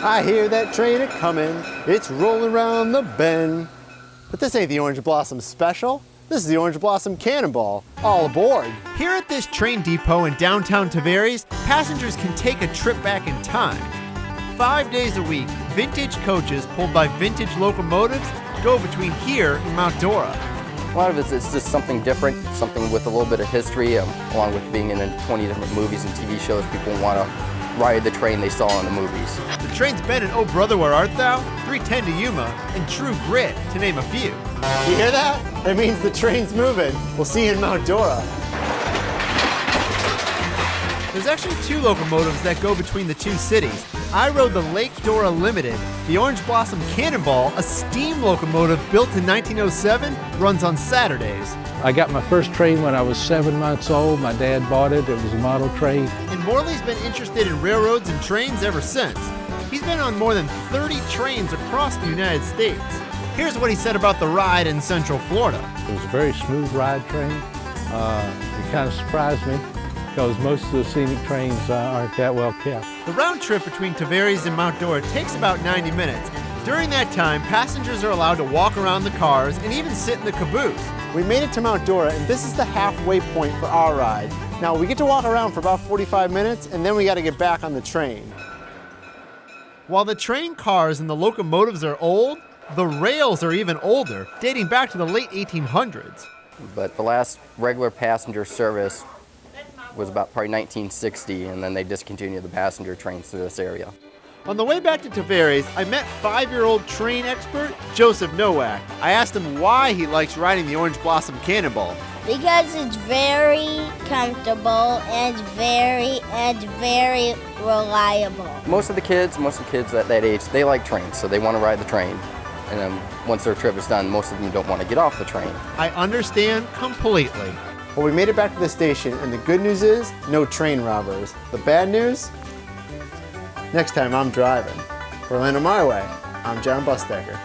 I hear that train a-comin', it's rolling around the bend. But this ain't the Orange Blossom Special. This is the Orange Blossom Cannonball. All aboard. Here at this train depot in downtown Tavares, passengers can take a trip back in time. 5 days a week, vintage coaches pulled by vintage locomotives go between here and Mount Dora. A lot of it's just something different, something with a little bit of history, along with being in 20 different movies and TV shows. People want to ride the train they saw in the movies. The train's been in Oh Brother Where Art Thou, 310 to Yuma, and True Grit, to name a few. You hear that? That means the train's moving. We'll see you in Mount Dora. There's actually 2 locomotives that go between the 2 cities. I rode the Lake Dora Limited. The Orange Blossom Cannonball, a steam locomotive built in 1907, runs on Saturdays. I got my first train when I was 7 months old. My dad bought it. It was a model train. And Morley's been interested in railroads and trains ever since. He's been on more than 30 trains across the United States. Here's what he said about the ride in Central Florida. It was a very smooth ride train. It kind of surprised me because most of the scenic trains aren't that well kept. The round trip between Tavares and Mount Dora takes about 90 minutes. During that time, passengers are allowed to walk around the cars and even sit in the caboose. We made it to Mount Dora, and this is the halfway point for our ride. Now, we get to walk around for about 45 minutes, and then we got to get back on the train. While the train cars and the locomotives are old, the rails are even older, dating back to the late 1800s. But the last regular passenger service was about probably 1960, and then they discontinued the passenger trains through this area. On the way back to Tavares, I met 5-year-old train expert Joseph Nowak. I asked him why he likes riding the Orange Blossom Cannonball. Because it's very comfortable and very reliable. Most of the kids at that age, they like trains, so they want to ride the train. And then once their trip is done, most of them don't want to get off the train. I understand completely. Well, we made it back to the station, and the good news is, no train robbers. The bad news? Next time I'm driving. For Orlando My Way, I'm John Busdecker.